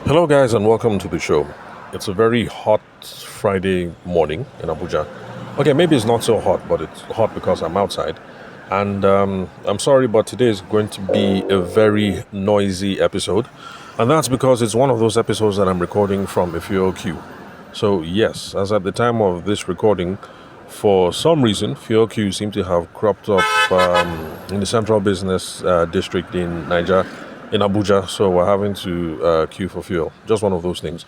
Hello, guys, and welcome to the show. It's a very hot Friday morning in Abuja. Okay, maybe it's not so hot, but it's hot because I'm outside. And I'm sorry, but today is going to be a very noisy episode. And that's because it's one of those episodes that I'm recording from a fuel queue. So, yes, as at the time of this recording, for some reason, fuel queues seem to have cropped up in the central business district in Nigeria, in Abuja. So we're having to queue for fuel. Just one of those things.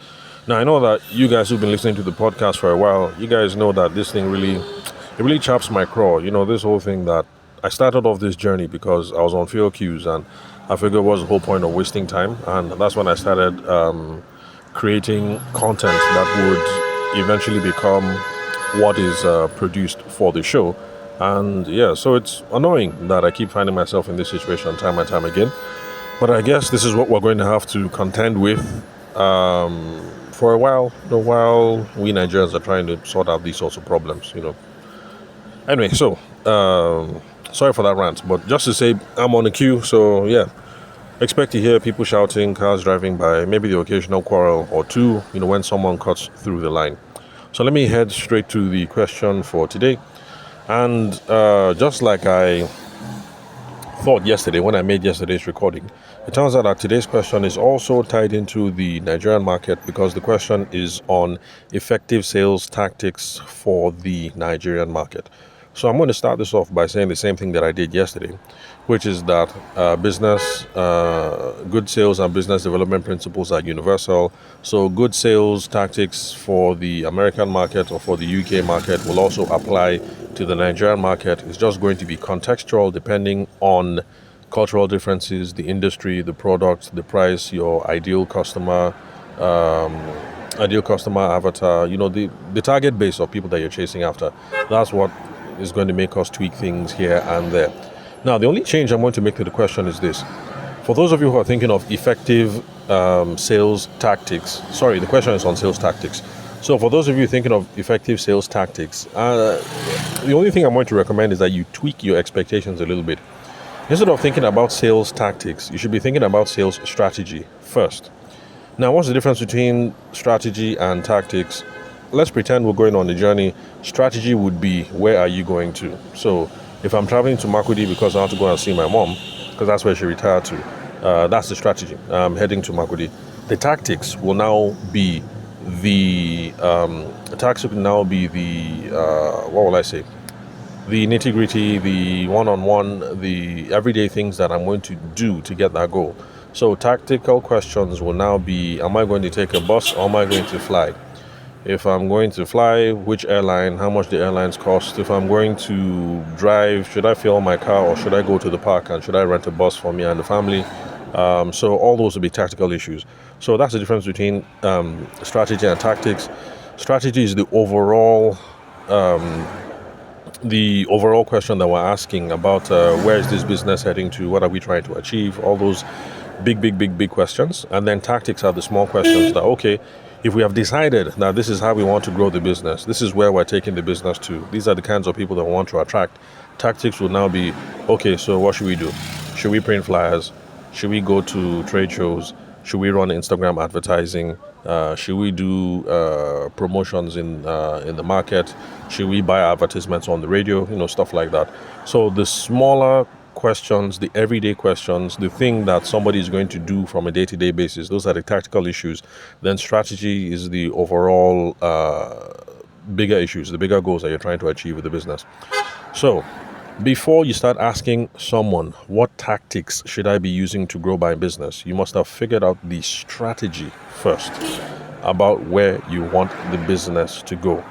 Now I know that you guys who've been listening to the podcast for a while, you guys know that this thing really chaps my craw. You know, this whole thing that I started off this journey because I was on fuel queues and I figured what's the whole point of wasting time, and that's when I started creating content that would eventually become what is produced for the show. And yeah, so it's annoying that I keep finding myself in this situation time and time again. But I guess this is what we're going to have to contend with for a while we Nigerians are trying to sort out these sorts of problems. Anyway, so sorry for that rant, but just to say I'm on a queue, so yeah, expect to hear people shouting, cars driving by, maybe the occasional quarrel or two, when someone cuts through the line. So let me head straight to the question for today. And just like I thought yesterday when I made yesterday's recording, it turns out that today's question is also tied into the Nigerian market because the question is on effective sales tactics for the Nigerian market. So I'm going to start this off by saying the same thing that I did yesterday, which is that good sales and business development principles are universal. So good sales tactics for the American market or for the UK market will also apply to the Nigerian market. It's just going to be contextual depending on cultural differences, the industry, the product, the price, your ideal customer avatar, the target base of people that you're chasing after. That's what is going to make us tweak things here and there. Now, the only change I'm going to make to the question is this. For those of you who are thinking of effective sales tactics, sorry, the question is on sales tactics. So for those of you thinking of effective sales tactics, the only thing I'm going to recommend is that you tweak your expectations a little bit. Instead of thinking about sales tactics, you should be thinking about sales strategy first. Now, what's the difference between strategy and tactics? Let's pretend we're going on a journey. Strategy would be, where are you going to? So if I'm traveling to Makurdi because I want to go and see my mom, because that's where she retired to, that's the strategy. I'm heading to Makurdi. The tactics will now be the what will I say? The nitty-gritty, the one-on-one, the everyday things that I'm going to do to get that goal. So tactical questions will now be, am I going to take a bus or am I going to fly? If I'm going to fly, which airline, how much the airlines cost? If I'm going to drive, should I fill my car or should I go to the park, and should I rent a bus for me and the family? So all those will be tactical issues. So that's the difference between strategy and tactics. Strategy is the overall question that we're asking about where is this business heading to, what are we trying to achieve, all those big questions. And then tactics are the small questions that, okay, if we have decided that this is how we want to grow the business, this is where we're taking the business to, these are the kinds of people that we want to attract, tactics will now be, okay, so what should we do? Should we print flyers? Should we go to trade shows? Should we run Instagram advertising? Should we do promotions in the market? Should we buy advertisements on the radio? Stuff like that. So the smaller questions, the everyday questions, the thing that somebody is going to do from a day-to-day basis, those are the tactical issues. Then strategy is the overall bigger issues, the bigger goals that you're trying to achieve with the business. So before you start asking someone, what tactics should I be using to grow my business, you must have figured out the strategy first about where you want the business to go.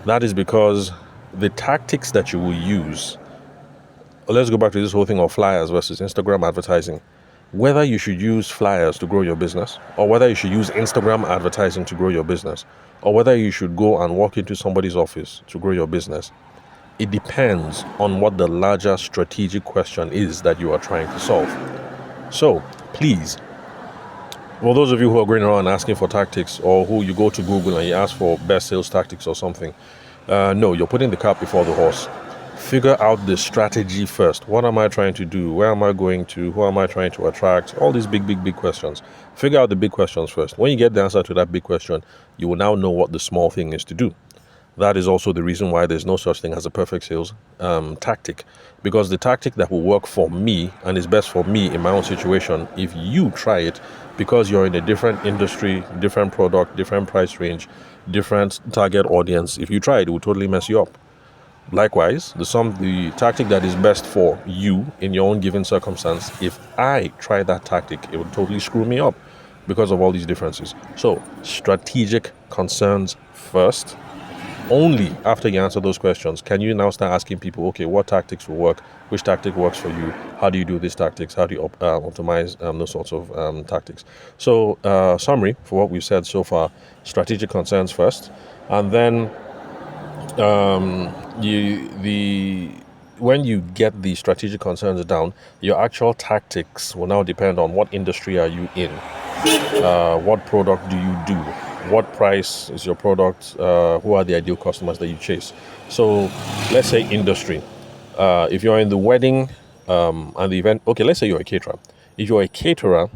That is because the tactics that you will use, let's go back to this whole thing of flyers versus Instagram advertising. Whether you should use flyers to grow your business, or whether you should use Instagram advertising to grow your business, or whether you should go and walk into somebody's office to grow your business, it depends on what the larger strategic question is that you are trying to solve. So please, for those of you who are going around asking for tactics, or who you go to Google and you ask for best sales tactics or something, no, you're putting the cart before the horse. figure out the strategy first. What am I trying to do? Where am I going to? Who am I trying to attract? All these big questions. Figure out the big questions first. When you get the answer to that big question, you will now know what the small thing is to do. That is also the reason why there's no such thing as a perfect sales tactic, because the tactic that will work for me and is best for me in my own situation, if you try it, because you're in a different industry, different product, different price range, different target audience, if you try it, it will totally mess you up. Likewise, the tactic that is best for you in your own given circumstance, if I try that tactic, it would totally screw me up because of all these differences. So, strategic concerns first. Only after you answer those questions can you now start asking people, okay, what tactics will work? Which tactic works for you? How do you do these tactics? How do you optimize those sorts of tactics? So, summary for what we've said so far: strategic concerns first, and then when you get the strategic concerns down, your actual tactics will now depend on what industry are you in, what product do you do, what price is your product, who are the ideal customers that you chase. So let's say industry. If you're in the wedding and the event, okay, let's say you're a caterer. If you're a caterer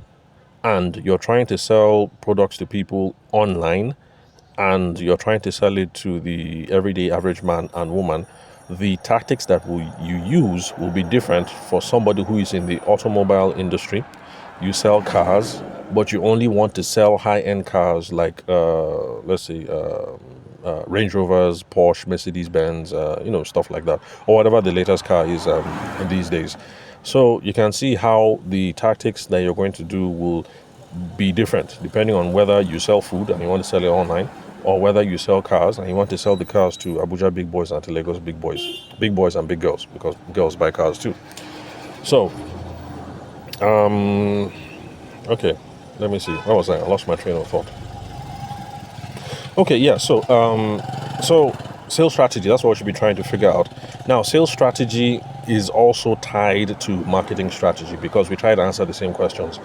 and you're trying to sell products to people online, and you're trying to sell it to the everyday average man and woman, the tactics that you use will be different for somebody who is in the automobile industry. You sell cars, but you only want to sell high-end cars like, let's say, Range Rovers, Porsche, Mercedes-Benz, stuff like that, or whatever the latest car is these days. So you can see how the tactics that you're going to do will be different depending on whether you sell food and you want to sell it online, or whether you sell cars and you want to sell the cars to Abuja big boys and to Lagos big boys and big girls, because girls buy cars too. So, okay, let me see. What was I lost my train of thought. Okay, yeah. So sales strategy. That's what we should be trying to figure out. Now, sales strategy is also tied to marketing strategy, because we try to answer the same questions.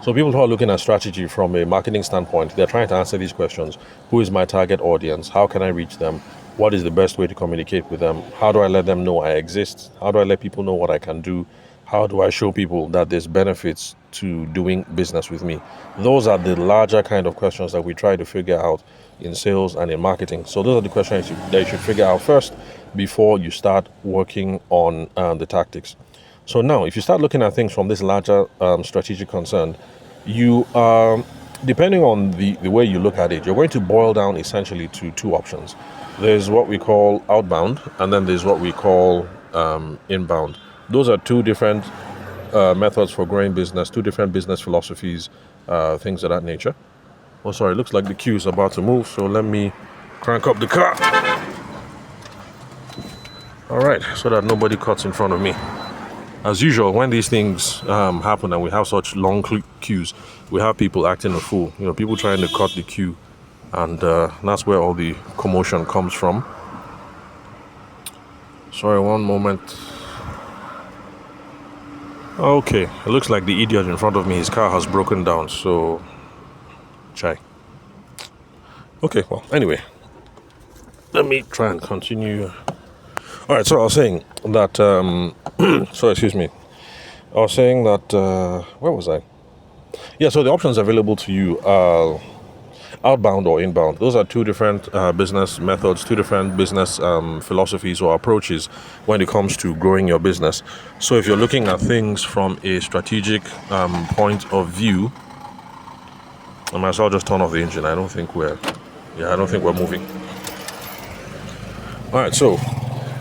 So people who are looking at strategy from a marketing standpoint, they're trying to answer these questions. Who is my target audience? How can I reach them? What is the best way to communicate with them? How do I let them know I exist? How do I let people know what I can do? How do I show people that there's benefits to doing business with me? Those are the larger kind of questions that we try to figure out in sales and in marketing. So those are the questions that you should figure out first before you start working on the tactics. So now, if you start looking at things from this larger strategic concern, you depending on the way you look at it, you're going to boil down essentially to two options. There's what we call outbound, and then there's what we call inbound. Those are two different methods for growing business, two different business philosophies, things of that nature. Oh, sorry, it looks like the queue is about to move, so let me crank up the car. All right, so that nobody cuts in front of me. As usual, when these things happen and we have such long queues, we have people acting a fool. People trying to cut the queue, and that's where all the commotion comes from. Sorry, one moment. Okay, it looks like the idiot in front of me, his car has broken down, so... Chai. Okay, well, anyway. Let me try and continue. Alright, so I was saying that... excuse me. I was saying that... where was I? Yeah, so the options available to you are outbound or inbound. Those are two different business methods, two different business philosophies or approaches when it comes to growing your business. So if you're looking at things from a strategic point of view, I might as well just turn off the engine. I don't think we're moving. All right, so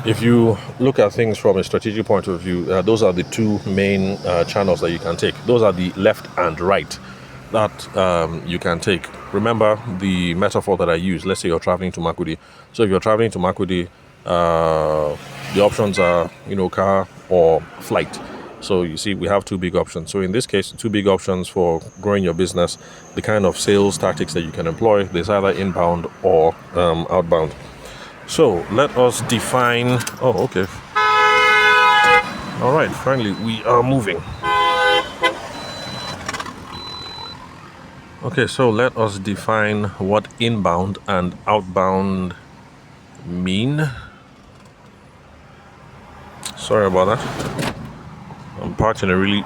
if you look at things from a strategic point of view, those are the two main channels that you can take. Those are the left and right that you can take. Remember the metaphor that I use. Let's say you're traveling to Makudi. So if you're traveling to Makudi, the options are, car or flight. So you see, we have two big options. So in this case, two big options for growing your business, the kind of sales tactics that you can employ, there's either inbound or outbound. So let us define... Oh, okay. All right, finally, we are moving. Okay, so let us define what inbound and outbound mean. Sorry about that. I'm parked in a really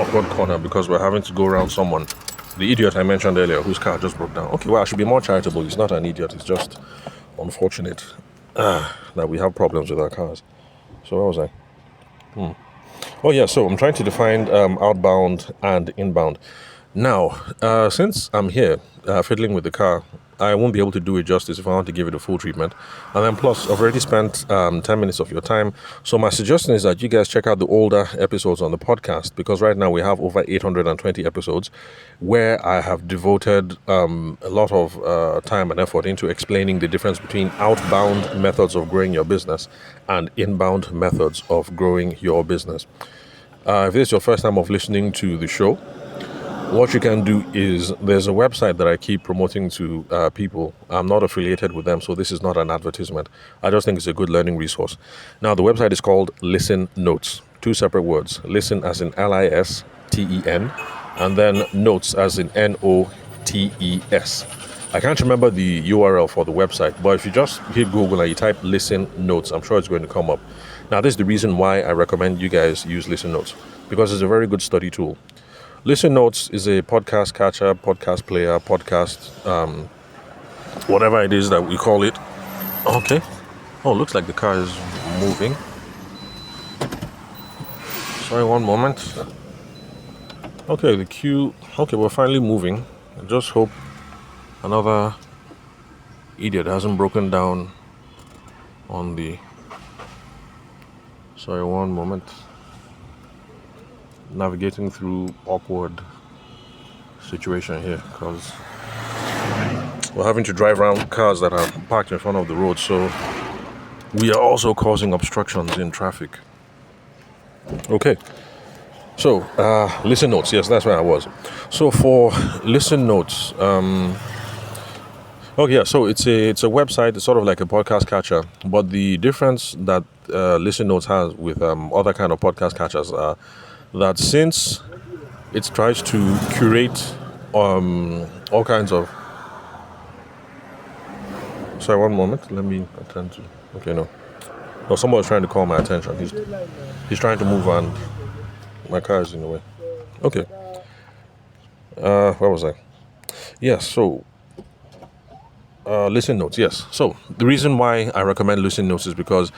awkward corner because we're having to go around someone. The idiot I mentioned earlier, whose car just broke down. Okay, well, I should be more charitable. He's not an idiot. It's just unfortunate that we have problems with our cars. So where was I? Oh yeah, so I'm trying to define outbound and inbound. Now, since I'm here fiddling with the car, I won't be able to do it justice if I want to give it a full treatment. And then plus, I've already spent 10 minutes of your time. So my suggestion is that you guys check out the older episodes on the podcast, because right now we have over 820 episodes where I have devoted a lot of time and effort into explaining the difference between outbound methods of growing your business and inbound methods of growing your business. If this is your first time of listening to the show, what you can do is there's a website that I keep promoting to people. I'm not affiliated with them, so this is not an advertisement. I just think it's a good learning resource. Now, the website is called Listen Notes. Two separate words. Listen as in Listen, and then notes as in Notes. I can't remember the URL for the website, but if you just hit Google and you type Listen Notes, I'm sure it's going to come up. Now, this is the reason why I recommend you guys use Listen Notes, because it's a very good study tool. Listen Notes is a podcast catcher, podcast player, podcast, whatever it is that we call it. Okay. Oh, looks like the car is moving. Sorry, one moment. Okay, the queue. Okay, we're finally moving. I just hope another idiot hasn't broken down on the... Sorry, one moment. Navigating through awkward situation here because we're having to drive around cars that are parked in front of the road, so we are also causing obstructions in traffic. Okay, so Listen Notes, yes, that's where I was. So for Listen Notes, so it's a website. It's sort of like a podcast catcher, but the difference that Listen Notes has with other kind of podcast catchers are that since it tries to curate all kinds of... Sorry, one moment. Let me attend to... Okay, no, someone's trying to call my attention. He's trying to move and my car is in the way. Okay. Where was I? Yes, so... Listen Notes, yes. So the reason why I recommend Listen Notes is because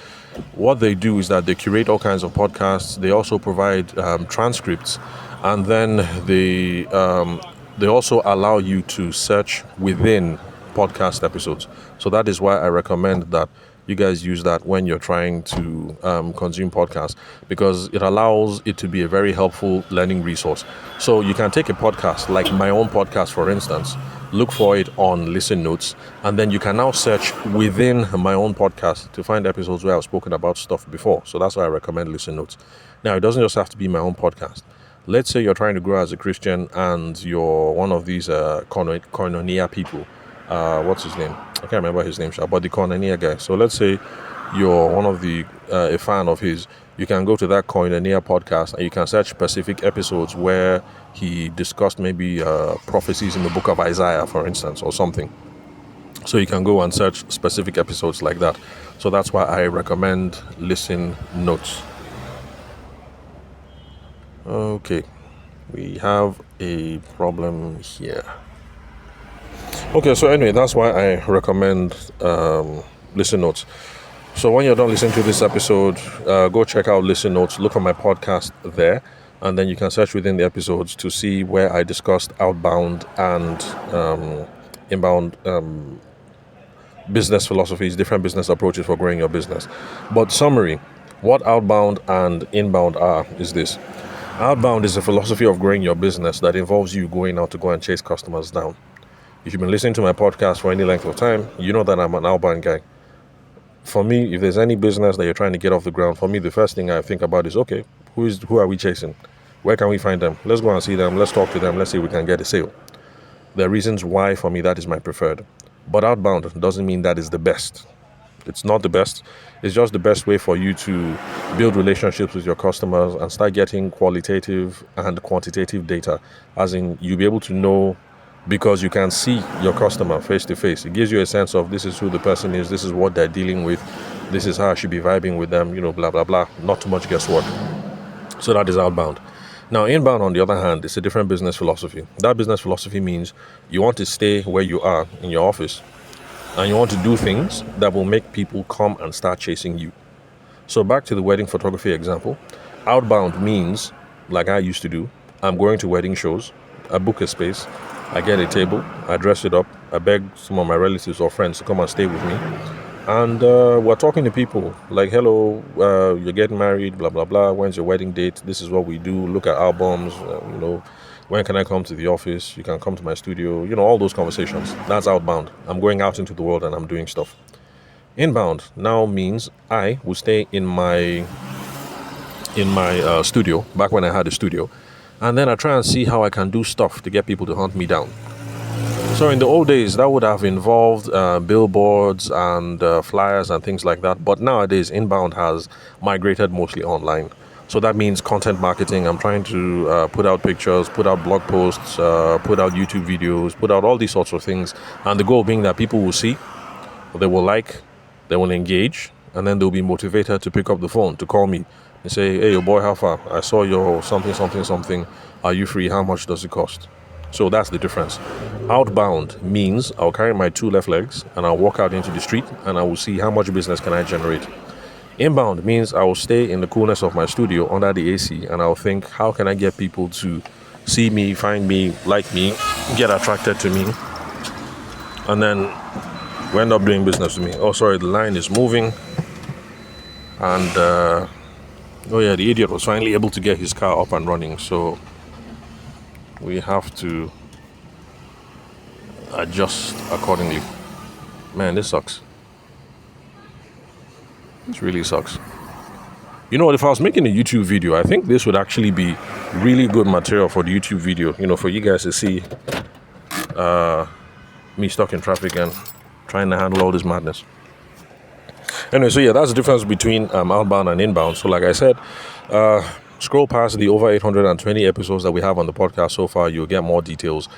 what they do is that they curate all kinds of podcasts. They also provide transcripts, and then they also allow you to search within podcast episodes. So that is why I recommend that you guys use that when you're trying to consume podcasts, because it allows it to be a very helpful learning resource. So you can take a podcast, like my own podcast, for instance, look for it on Listen Notes, and then you can now search within my own podcast to find episodes where I've spoken about stuff before. So that's why I recommend Listen Notes. Now, it doesn't just have to be my own podcast. Let's say you're trying to grow as a Christian and you're one of these koinonia people. What's his name? I can't remember his name, but the koinonia guy. So let's say you're one of a fan of his. You can go to that koinonia podcast and you can search specific episodes where he discussed maybe prophecies in the book of Isaiah, for instance, or something. So you can go and search specific episodes like that. So that's why I recommend Listen Notes. Okay, we have a problem here. Okay, so anyway, that's why I recommend Listen Notes. So when you're done listening to this episode, go check out Listen Notes, look for my podcast there, and then you can search within the episodes to see where I discussed outbound and inbound business philosophies, different business approaches for growing your business. But summary, what outbound and inbound are is this. Outbound is a philosophy of growing your business that involves you going out to go and chase customers down. If you've been listening to my podcast for any length of time, you know that I'm an outbound guy. For me, if there's any business that you're trying to get off the ground, for me, the first thing I think about is, okay, who are we chasing? Where can we find them? Let's go and see them. Let's talk to them. Let's see if we can get a sale. There are reasons why, for me, that is my preferred. But outbound doesn't mean that is the best. It's not the best. It's just the best way for you to build relationships with your customers and start getting qualitative and quantitative data. As in, you'll be able to know, because you can see your customer face to face. It gives you a sense of this is who the person is, this is what they're dealing with, This is how I should be vibing with them, blah, blah, blah. Not too much guesswork. So that is outbound. Now, inbound, on the other hand, is a different business philosophy. That business philosophy means you want to stay where you are in your office, and you want to do things that will make people come and start chasing you. So back to the wedding photography example, outbound means, like I used to do, I'm going to wedding shows, I book a space, I get a table, I dress it up, I beg some of my relatives or friends to come and stay with me. And we're talking to people like, hello, you're getting married, blah, blah, blah. When's your wedding date? This is what we do. Look at albums, when can I come to the office? You can come to my studio, all those conversations. That's outbound. I'm going out into the world and I'm doing stuff. Inbound now means I will stay in my studio, back when I had a studio, and then I try and see how I can do stuff to get people to hunt me down. So in the old days, that would have involved billboards and flyers and things like that. But nowadays, inbound has migrated mostly online. So that means content marketing. I'm trying to put out pictures, put out blog posts, put out YouTube videos, put out all these sorts of things. And the goal being that people will see, they will like, they will engage, and then they'll be motivated to pick up the phone, to call me and say, hey, your boy, how far? I saw your something. Are you free? How much does it cost? So that's the difference. Outbound means I'll carry my two left legs and I'll walk out into the street and I will see how much business can I generate. Inbound means I will stay in the coolness of my studio under the AC and I'll think, how can I get people to see me, find me, like me, get attracted to me, and then we end up doing business with me. Oh, sorry, the line is moving. And, the idiot was finally able to get his car up and running. So we have to adjust accordingly. Man, this sucks. This really sucks. If I was making a YouTube video, I think this would actually be really good material for the YouTube video, for you guys to see me stuck in traffic and trying to handle all this madness. Anyway, so that's the difference between outbound and inbound. So like I said, scroll past the over 820 episodes that we have on the podcast so far. You'll get more details.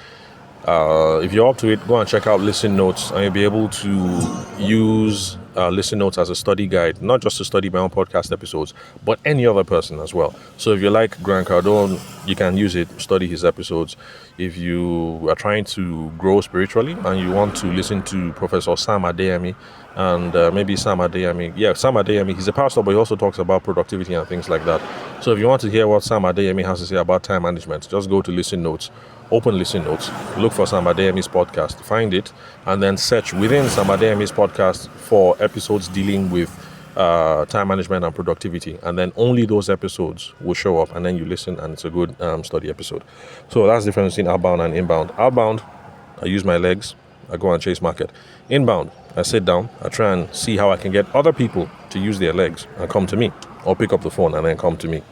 If you're up to it, go and check out Listen Notes, and you'll be able to use Listen Notes as a study guide, not just to study my own podcast episodes, but any other person as well. So if you like Grant Cardone, you can use it, study his episodes. If you are trying to grow spiritually and you want to listen to Professor Sam Adeyemi, and maybe Sam Adeyemi, he's a pastor, but he also talks about productivity and things like that. So if you want to hear what Sam Adeyemi has to say about time management, just go to Listen Notes. Open Listen Notes, look for Sam Adeyemi's podcast, find it, and then search within Sam Adeyemi's podcast for episodes dealing with time management and productivity, and then only those episodes will show up, and then you listen, and it's a good study episode. So that's the difference between outbound and inbound. Outbound, I use my legs, I go and chase market. Inbound, I sit down, I try and see how I can get other people to use their legs and come to me, or pick up the phone and then come to me.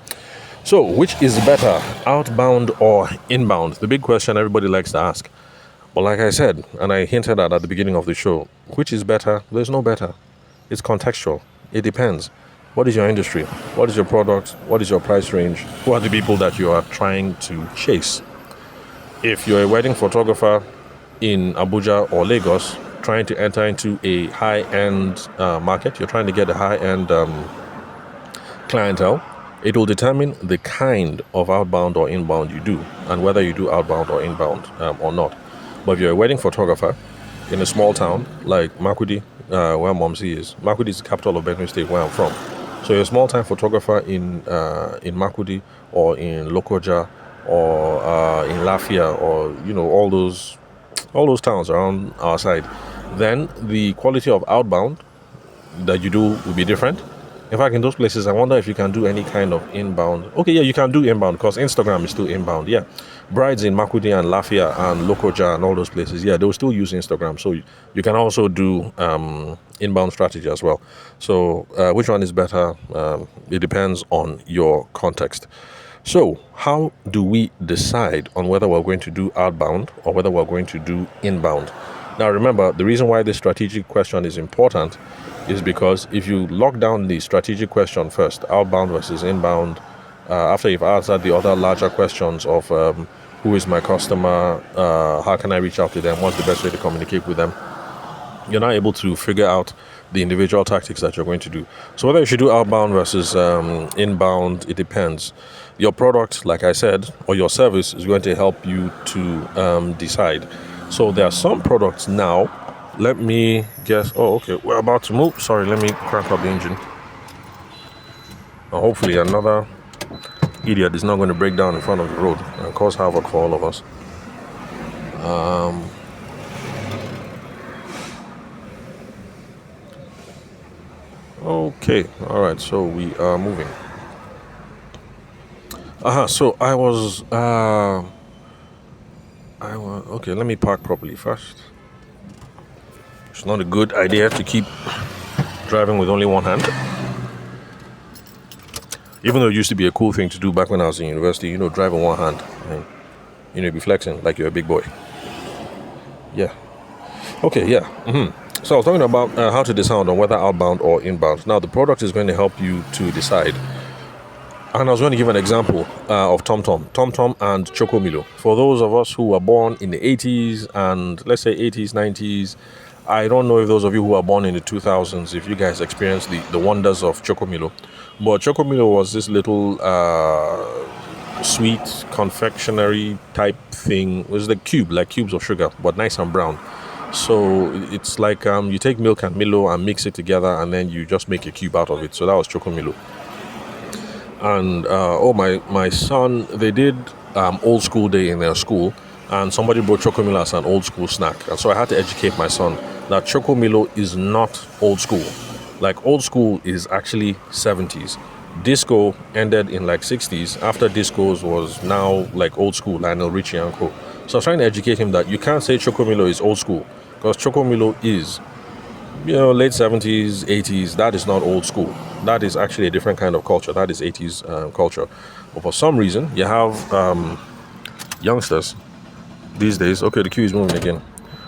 So, which is better, outbound or inbound? The big question everybody likes to ask. But like I said, and I hinted at the beginning of the show, which is better? There's no better. It's contextual. It depends. What is your industry? What is your product? What is your price range? Who are the people that you are trying to chase? If you're a wedding photographer in Abuja or Lagos, trying to enter into a high-end market, you're trying to get a high-end clientele, it will determine the kind of outbound or inbound you do and whether you do outbound or inbound or not. But if you're a wedding photographer in a small town like Makurdi, where Momsi is, Makurdi is the capital of Benue State, where I'm from. So you're a small-time photographer in Makurdi or in Lokoja or in Lafia or all those towns around our side, then the quality of outbound that you do will be different. In fact, in those places, I wonder if you can do any kind of inbound. Okay, yeah, you can do inbound because Instagram is still inbound. Yeah, brides in Makurdi and Lafia and Lokoja and all those places, yeah, they will still use Instagram. So you can also do inbound strategy as well. So which one is better? It depends on your context. So how do we decide on whether we're going to do outbound or whether we're going to do inbound? Now, remember, the reason why this strategic question is important is because if you lock down the strategic question first, outbound versus inbound, after you've answered the other larger questions of who is my customer, how can I reach out to them, what's the best way to communicate with them, you're not able to figure out the individual tactics that you're going to do. So whether you should do outbound versus inbound, it depends. Your product, like I said, or your service is going to help you to decide. So there are some products now. Let me guess. Oh, okay. We're about to move. Sorry, let me crank up the engine. Hopefully another idiot is not going to break down in front of the road and cause havoc for all of us. Okay, all right, so we are moving. So okay, let me park properly first. It's not a good idea to keep driving with only one hand. Even though it used to be a cool thing to do back when I was in university, drive in one hand and, be flexing like you're a big boy. Yeah. Okay, yeah. So I was talking about how to decide on whether outbound or inbound. Now, the product is going to help you to decide. And I was going to give an example of TomTom and Chocomilo. For those of us who were born in the 80s and let's say 80s, 90s, I don't know if those of you who were born in the 2000s, if you guys experienced the wonders of Chocomilo. But Chocomilo was this little sweet confectionery type thing. It was like cubes of sugar, but nice and brown. So it's like you take milk and Milo and mix it together, and then you just make a cube out of it. So that was Chocomilo. And my son, they did old school day in their school, and somebody brought Chocomilo as an old school snack. And so I had to educate my son that Chocomilo is not old school. Like, old school is actually 70s. Disco ended in like 60s. After discos was now like old school, Lionel Richie and co. So I was trying to educate him that you can't say Chocomilo is old school, because Chocomilo is, late 70s, 80s. That is not old school. That is actually a different kind of culture. That is 80s culture. But for some reason, you have youngsters these days. Okay, the queue is moving again.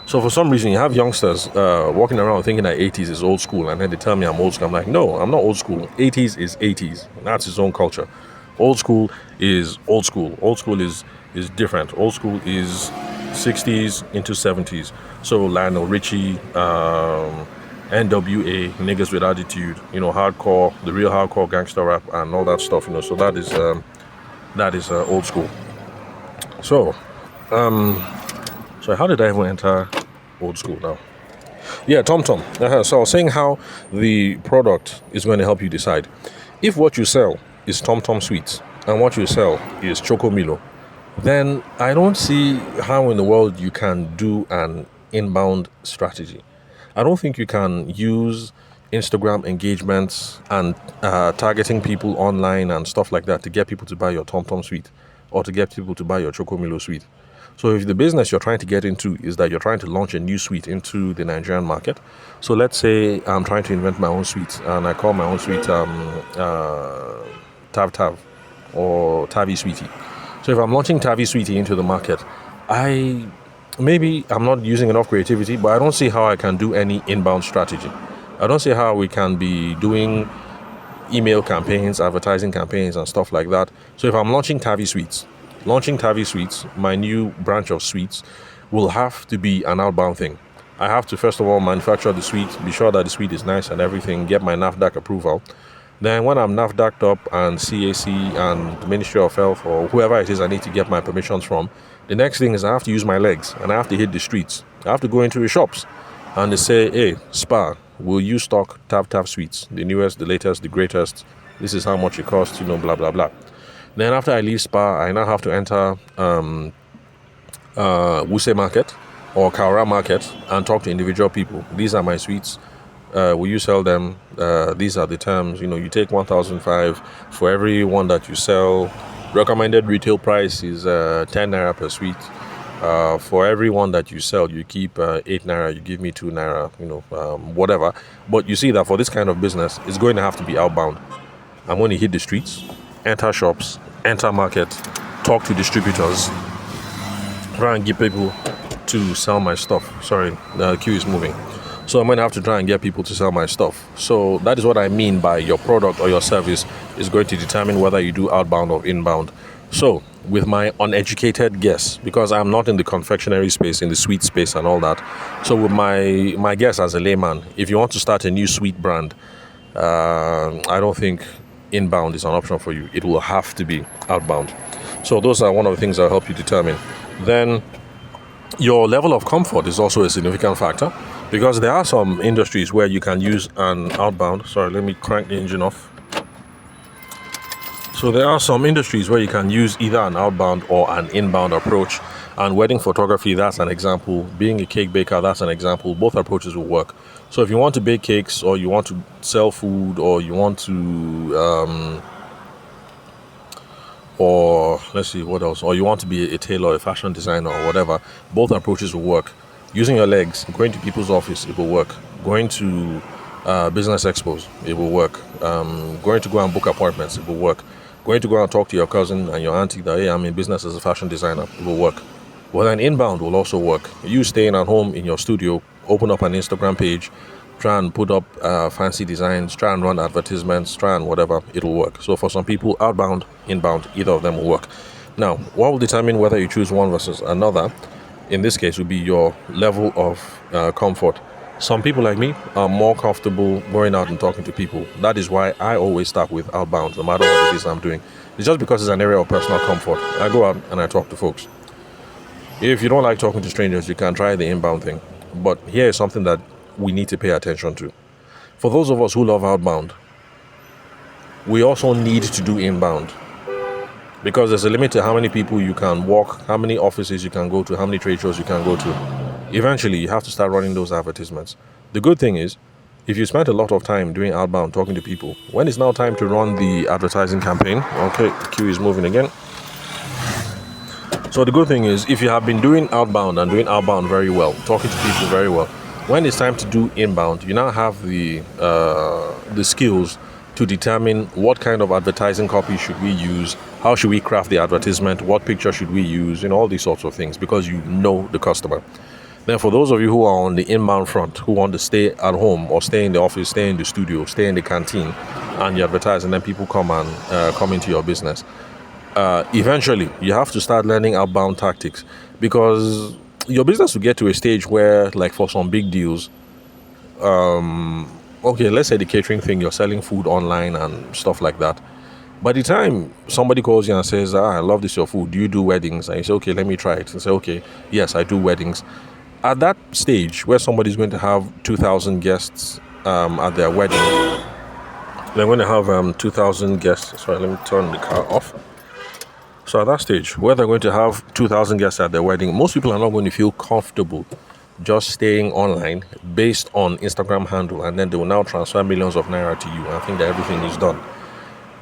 So for some reason, you have youngsters walking around thinking that 80s is old school, and then they tell me I'm old school. I'm like, no, I'm not old school. 80s is 80s. That's its own culture. Old school is old school. Old school is different. Old school is 60s into 70s. So Lionel Richie, NWA, Niggas with Attitude, hardcore, the real hardcore gangster rap and all that stuff, So that is old school. So, how did I even enter old school now? Yeah, TomTom. So I was saying how the product is going to help you decide. If what you sell is TomTom sweets and what you sell is Chocomilo, then I don't see how in the world you can do an inbound strategy. I don't think you can use Instagram engagements and targeting people online and stuff like that to get people to buy your TomTom sweet or to get people to buy your Chocomilo sweet. So if the business you're trying to get into is that you're trying to launch a new sweet into the Nigerian market, so let's say I'm trying to invent my own sweet and I call my own sweet Tav Tav or Tavi Sweetie. So if I'm launching Tavi Sweetie into the market, maybe I'm not using enough creativity, but I don't see how I can do any inbound strategy. I don't see how we can be doing email campaigns, advertising campaigns, and stuff like that. So if I'm launching Tavi Sweets, my new branch of sweets, will have to be an outbound thing. I have to, first of all, manufacture the sweet, be sure that the sweet is nice and everything, get my NAFDAC approval. Then when I'm NAFDAC'd up and CAC and the Ministry of Health or whoever it is I need to get my permissions from, the next thing is I have to use my legs and I have to hit the streets. I have to go into the shops and they say, hey, Spa, will you stock Tav sweets? The newest, the latest, the greatest. This is how much it costs, blah, blah, blah. Then after I leave Spa, I now have to enter Wuse Market or Kaura Market and talk to individual people. These are my sweets. Will you sell them? These are the terms. You take 1,005 for every one that you sell. Recommended retail price is 10 naira per sweet. For every one that you sell, you keep 8 naira. You give me 2 naira. Whatever. But you see that for this kind of business, it's going to have to be outbound. I'm going to hit the streets, enter shops, enter market, talk to distributors, try and get people to sell my stuff. Sorry, the queue is moving. So I'm going to have to try and get people to sell my stuff. So that is what I mean by your product or your service is going to determine whether you do outbound or inbound. So, with my uneducated guess, because I'm not in the confectionery space, in the sweet space and all that, so with my guess as a layman, if you want to start a new sweet brand, I don't think inbound is an option for you. It will have to be outbound. So those are one of the things that help you determine. Then your level of comfort is also a significant factor, because there are some industries where you can use an outbound. Sorry, let me crank the engine off. So there are some industries where you can use either an outbound or an inbound approach. And wedding photography, that's an example. Being a cake baker, that's an example. Both approaches will work. So if you want to bake cakes, or you want to sell food, or you want to, or let's see what else, or you want to be a tailor, a fashion designer, or whatever, both approaches will work. Using your legs, going to people's office, it will work. Going to business expos, it will work. Going to go and book appointments, it will work. Going to go and talk to your cousin and your auntie that, hey, I'm in business as a fashion designer, it will work. Well, then inbound will also work. You staying at home in your studio, open up an Instagram page, try and put up fancy designs, try and run advertisements, try and whatever, it will work. So for some people, outbound, inbound, either of them will work. Now, what will determine whether you choose one versus another, in this case, will be your level of comfort. Some people like me are more comfortable going out and talking to people. That is why I always start with outbound, no matter what it is I'm doing. It's just because it's an area of personal comfort. I go out and I talk to folks. If you don't like talking to strangers, you can try the inbound thing. But here is something that we need to pay attention to. For those of us who love outbound, we also need to do inbound, because there's a limit to how many people you can walk, how many offices you can go to, how many trade shows you can go to. Eventually, you have to start running those advertisements. The good thing is, if you spent a lot of time doing outbound, talking to people, when it's now time to run the advertising campaign, okay, the queue is moving again. So the good thing is, if you have been doing outbound and doing outbound very well, talking to people very well, when it's time to do inbound, you now have the skills to determine what kind of advertising copy should we use, how should we craft the advertisement, what picture should we use, all these sorts of things, because you know the customer. Then for those of you who are on the inbound front, who want to stay at home or stay in the office, stay in the studio, stay in the canteen, and you advertise, and then people come and come into your business, eventually you have to start learning outbound tactics, because your business will get to a stage where, like for some big deals, okay, let's say the catering thing, you're selling food online and stuff like that. By the time somebody calls you and says, I love this your food, do you do weddings? And you say, okay, let me try it. And say, okay, yes, I do weddings. At that stage where somebody's going to have 2,000 guests at their wedding, they're going to have 2,000 guests. Sorry, let me turn the car off. So at that stage where they're going to have 2,000 guests at their wedding, most people are not going to feel comfortable just staying online based on Instagram handle, and then they will now transfer millions of naira to you and think that everything is done.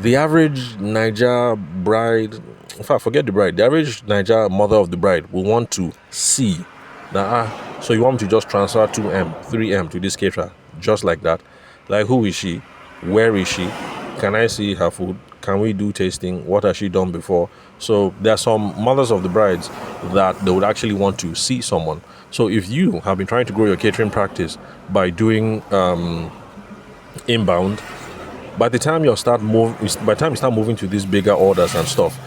The average Niger bride, in fact, forget the bride, the average Niger mother of the bride will want to see that, so you want me to just transfer 2M, 3M to this caterer, just like that? Like, who is she? Where is she? Can I see her food? Can we do tasting? What has she done before? So there are some mothers of the brides that they would actually want to see someone. So if you have been trying to grow your catering practice by doing inbound, by the time you start moving to these bigger orders and stuff,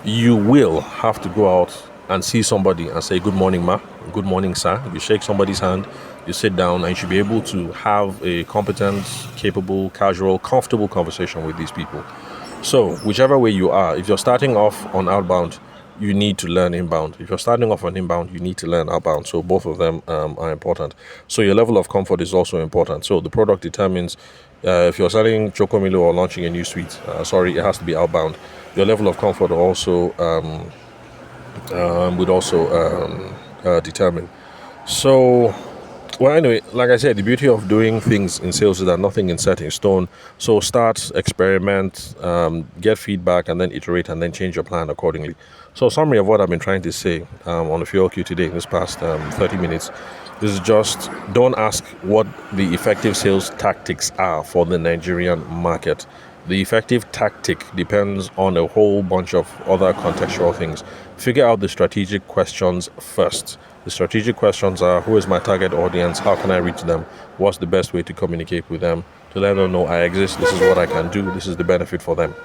you will have to go out and see somebody and say, good morning, ma, good morning, sir. You shake somebody's hand, you sit down, and you should be able to have a competent, capable, casual, comfortable conversation with these people. So whichever way you are, if you're starting off on outbound, you need to learn inbound. If you're starting off on inbound, you need to learn outbound. So both of them are important. So your level of comfort is also important. So the product determines if you're selling chocomilo or launching a new sweet. It has to be outbound. Your level of comfort also would also determine. So, well, anyway, like I said, the beauty of doing things in sales is that nothing is set in stone. So start, experiment, get feedback, and then iterate, and then change your plan accordingly. So summary of what I've been trying to say on the Fuel Q today in this past 30 minutes is just don't ask what the effective sales tactics are for the Nigerian market. The effective tactic depends on a whole bunch of other contextual things. Figure out the strategic questions first. The strategic questions are, who is my target audience? How can I reach them? What's the best way to communicate with them? To let them know I exist, this is what I can do, this is the benefit for them.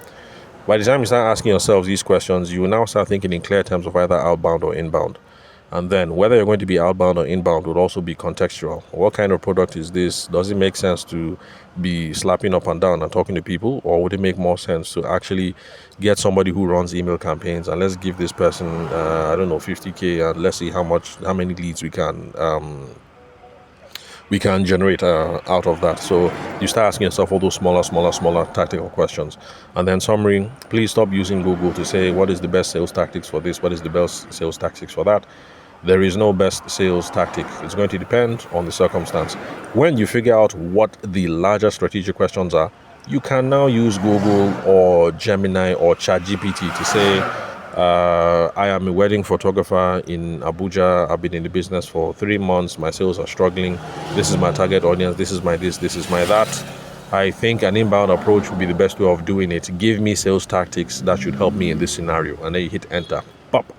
By the time you start asking yourselves these questions, you will now start thinking in clear terms of either outbound or inbound. And then whether you're going to be outbound or inbound would also be contextual. What kind of product is this? Does it make sense to be slapping up and down and talking to people? Or would it make more sense to actually get somebody who runs email campaigns and let's give this person, 50K, and let's see how many leads we can generate out of that. So you start asking yourself all those smaller tactical questions. And then summary, please stop using Google to say what is the best sales tactics for this, what is the best sales tactics for that. There is no best sales tactic. It's going to depend on the circumstance. When you figure out what the larger strategic questions are, you can now use Google or Gemini or ChatGPT to say, I am a wedding photographer in Abuja. I've been in the business for 3 months. My sales are struggling. This is my target audience. This is my this is my that. I think an inbound approach would be the best way of doing it. Give me sales tactics that should help me in this scenario. And then you hit enter. Pop.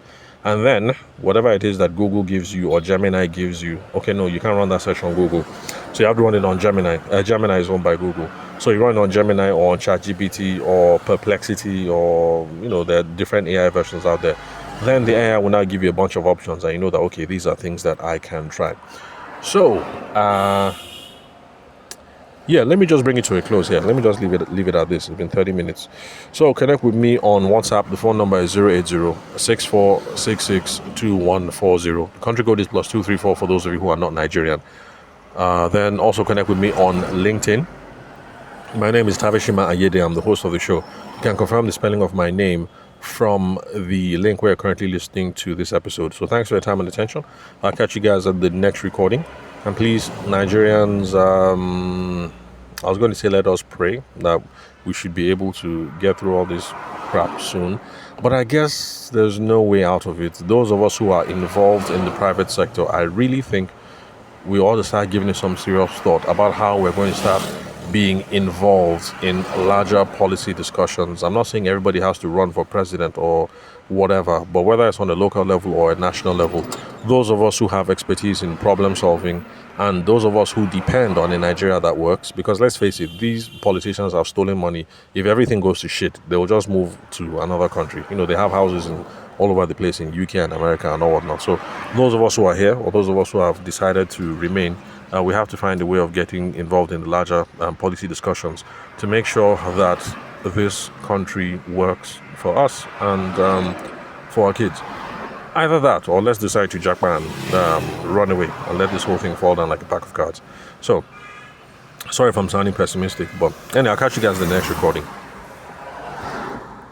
And then whatever it is that Google gives you or Gemini gives you, okay, no, you can't run that search on Google. So you have to run it on Gemini. Gemini is owned by Google. So you run it on Gemini or on ChatGPT or Perplexity or, there are different AI versions out there. Then the AI will now give you a bunch of options and you know that, okay, these are things that I can try. So, let me just bring it to a close here. Let me just leave it at this. It's been 30 minutes. So connect with me on WhatsApp. The phone number is 080-6466-2140. The country code is +234 for those of you who are not Nigerian. Then also connect with me on LinkedIn. My name is Tavishima Ayede. I'm the host of the show. You can confirm the spelling of my name from the link where you're currently listening to this episode. So thanks for your time and attention. I'll catch you guys at the next recording. And please, Nigerians, I was going to say let us pray that we should be able to get through all this crap soon. But I guess there's no way out of it. Those of us who are involved in the private sector, I really think we ought to start giving it some serious thought about how we're going to start being involved in larger policy discussions. I'm not saying everybody has to run for president or whatever, but whether it's on a local level or a national level, those of us who have expertise in problem solving and those of us who depend on a Nigeria that works, because let's face it, these politicians have stolen money. If everything goes to shit, they will just move to another country. They have houses all over the place in UK and America and all whatnot. So those of us who are here or those of us who have decided to remain, we have to find a way of getting involved in the larger policy discussions to make sure that this country works for us and for our kids. Either that, or let's decide to jackpot and run away and let this whole thing fall down like a pack of cards. So, sorry if I'm sounding pessimistic, but anyway, I'll catch you guys in the next recording.